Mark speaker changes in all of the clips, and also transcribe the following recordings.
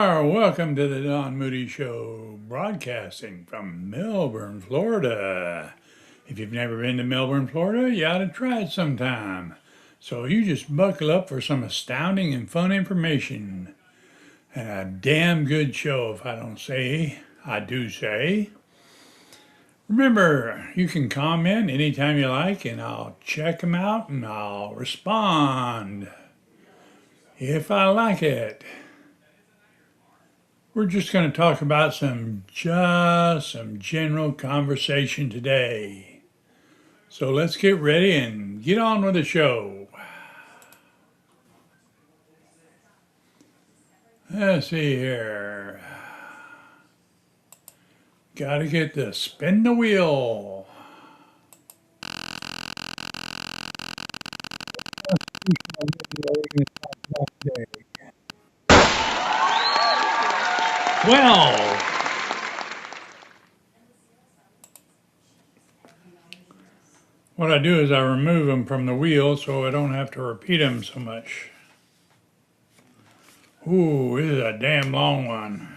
Speaker 1: Welcome to the Don Moody Show, broadcasting from Melbourne, Florida. If you've never been to Melbourne, Florida, you ought to try it sometime. So you just buckle up for some astounding and fun information. And a damn good show, if I don't say. I do say. Remember, you can comment anytime you like, and I'll check them out and I'll respond if I like it. We're just going to talk about some general conversation today. So let's get ready and get on with the show. Let's see here. Gotta get the spin the wheel. Well, what I do is I remove them from the wheel so I don't have to repeat them so much. Ooh, this is a damn long one.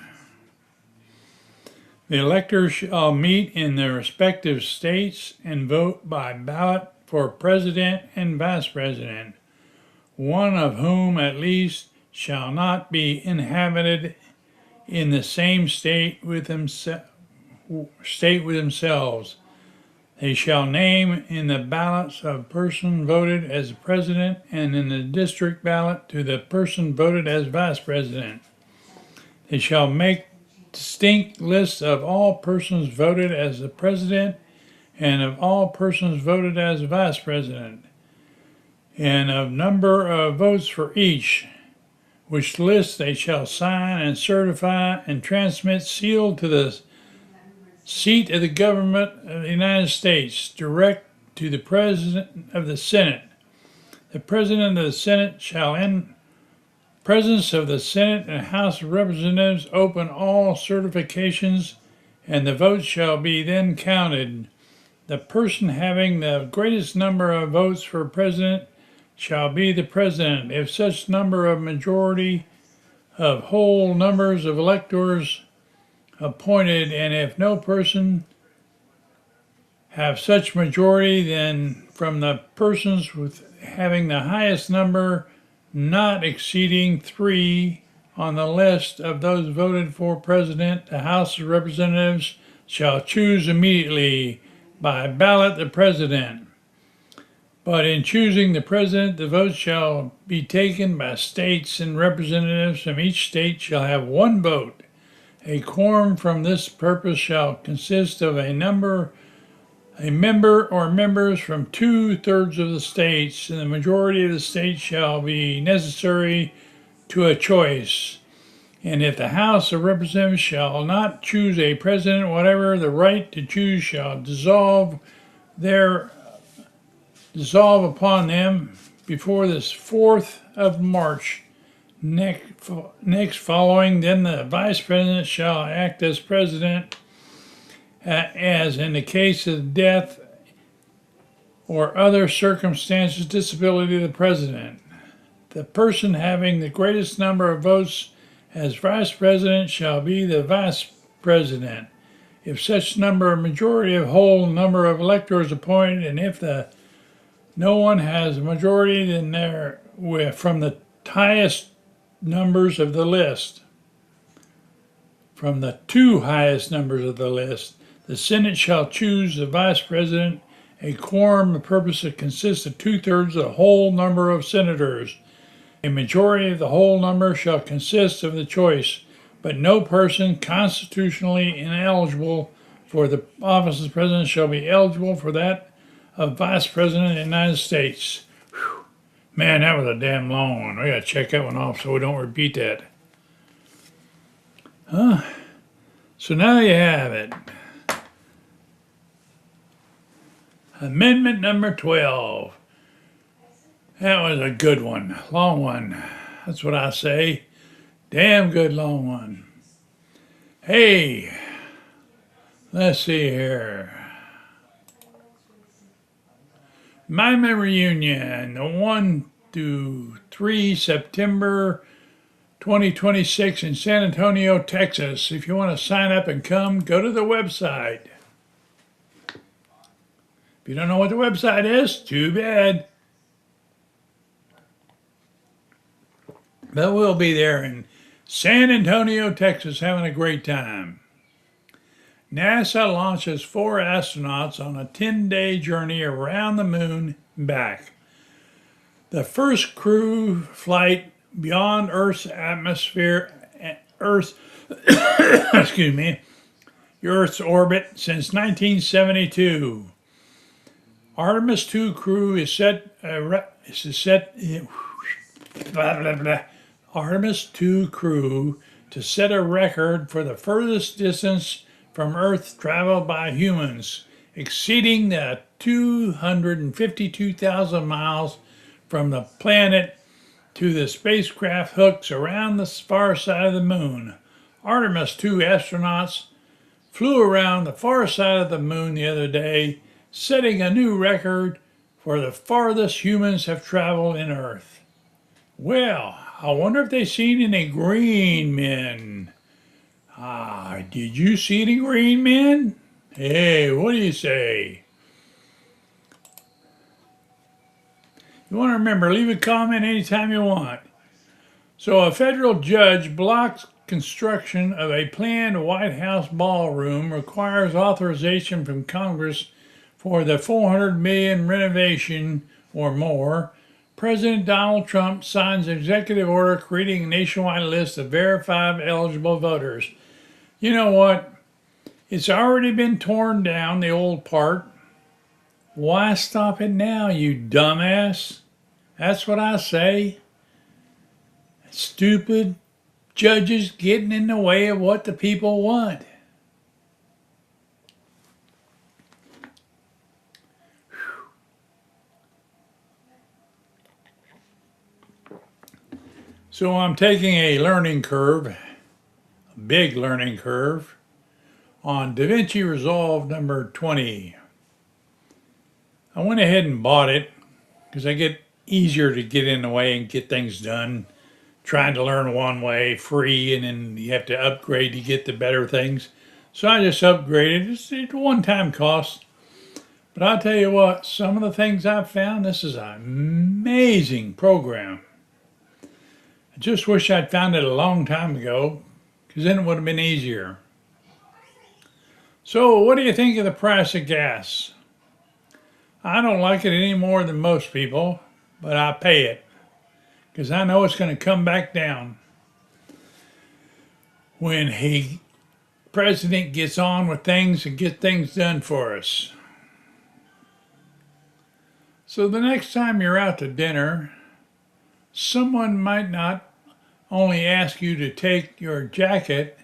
Speaker 1: The electors shall meet in their respective states and vote by ballot for president and vice president, one of whom at least shall not be inhabited in the same state with themselves. They shall name in the ballots of person voted as president and in the district ballot to the person voted as vice president. They shall make distinct lists of all persons voted as the president and of all persons voted as vice president, and of number of votes for each, which list they shall sign and certify and transmit sealed to the seat of the government of the United States, direct to the President of the Senate. The President of the Senate shall, in presence of the Senate and House of Representatives, open all certifications, and the votes shall be then counted. The person having the greatest number of votes for president shall be the president, if such number of majority of whole numbers of electors appointed, and if no person have such majority, then from the persons with having the highest number, not exceeding 3 on the list of those voted for president, the House of Representatives shall choose immediately by ballot the president. But in choosing the president, the vote shall be taken by states, and representatives from each state shall have one vote. A quorum from this purpose shall consist of a member or members from 2/3 of the states, and the majority of the states shall be necessary to a choice. And if the House of Representatives shall not choose a president, whatever the right to choose shall dissolve upon them before the 4th of March next following. Then the vice president shall act as president, as in the case of death or other circumstances, disability of the president. The person having the greatest number of votes as vice president shall be the vice president, if such number of majority of whole number of electors appointed, and if no one has a majority, then they're from the highest numbers of the list. From the 2 highest numbers of the list, the Senate shall choose the vice president. A quorum, the purpose it consists of 2/3 of the whole number of senators. A majority of the whole number shall consist of the choice, but no person constitutionally ineligible for the office of president shall be eligible for that of vice president of the United States. Whew. Man, that was a damn long one. We gotta check that one off so we don't repeat that. So now you have it. Amendment number 12. That was a good one. Long one. That's what I say. Damn good long one. Hey, let's see here. Mime reunion, the 1 to 3 September 2026 in San Antonio, Texas. If you want to sign up and come, go to the website. If you don't know what the website is, too bad. But we'll be there in San Antonio, Texas, having a great time. NASA launches 4 astronauts on a 10-day journey around the moon and back. The first crew flight beyond Earth's atmosphere, Earth's orbit since 1972. Artemis 2 crew is Artemis 2 crew to set a record for the furthest distance from Earth traveled by humans, exceeding the 252,000 miles from the planet to the spacecraft hooks around the far side of the moon. Artemis 2 astronauts flew around the far side of the moon the other day, setting a new record for the farthest humans have traveled in Earth. Well, I wonder if they've seen any green men. Did you see any green men? Hey, what do you say? You want to remember, leave a comment anytime you want. So a federal judge blocks construction of a planned White House ballroom, requires authorization from Congress for the $400 million renovation or more. President Donald Trump signs executive order creating a nationwide list of verified eligible voters. You know what? It's already been torn down, the old part. Why stop it now, you dumbass? That's what I say. Stupid judges getting in the way of what the people want. So I'm taking a learning curve, a big learning curve, on DaVinci Resolve number 20. I went ahead and bought it because I get easier to get in the way and get things done. Trying to learn one way, free, and then you have to upgrade to get the better things. So I just upgraded. It's a one-time cost. But I'll tell you what, some of the things I've found, this is an amazing program. I just wish I'd found it a long time ago, because then it would have been easier. So what do you think of the price of gas? I don't like it any more than most people, but I pay it, because I know it's going to come back down when the president gets on with things and get things done for us. So the next time you're out to dinner, someone might not only ask you to take your jacket,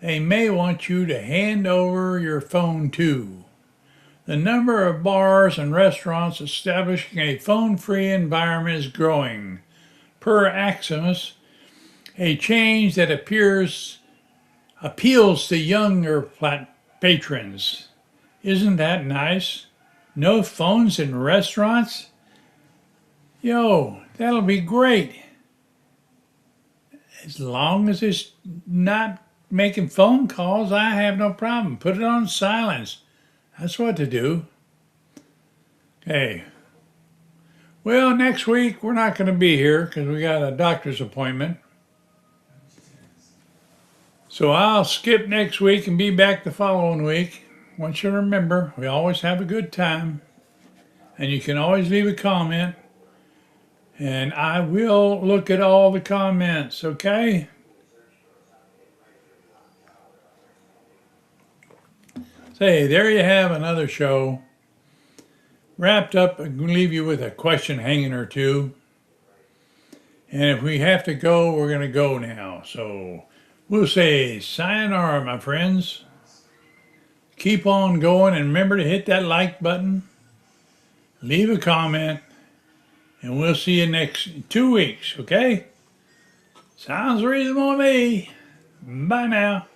Speaker 1: they may want you to hand over your phone too. The number of bars and restaurants establishing a phone-free environment is growing. Per Axios, a change that appeals to younger patrons. Isn't that nice? No phones in restaurants? Yo, that'll be great. As long as it's not making phone calls, I have no problem. Put it on silence. That's what to do. Okay. Well, next week we're not going to be here because we got a doctor's appointment. So I'll skip next week and be back the following week. I want you to remember, we always have a good time. And you can always leave a comment. And I will look at all the comments, okay? Say, there you have another show. Wrapped up, I'm going to leave you with a question hanging or two. And if we have to go, we're going to go now. So we'll say sayonara, my friends. Keep on going and remember to hit that like button. Leave a comment. And we'll see you next 2 weeks, okay? Sounds reasonable to me. Bye now.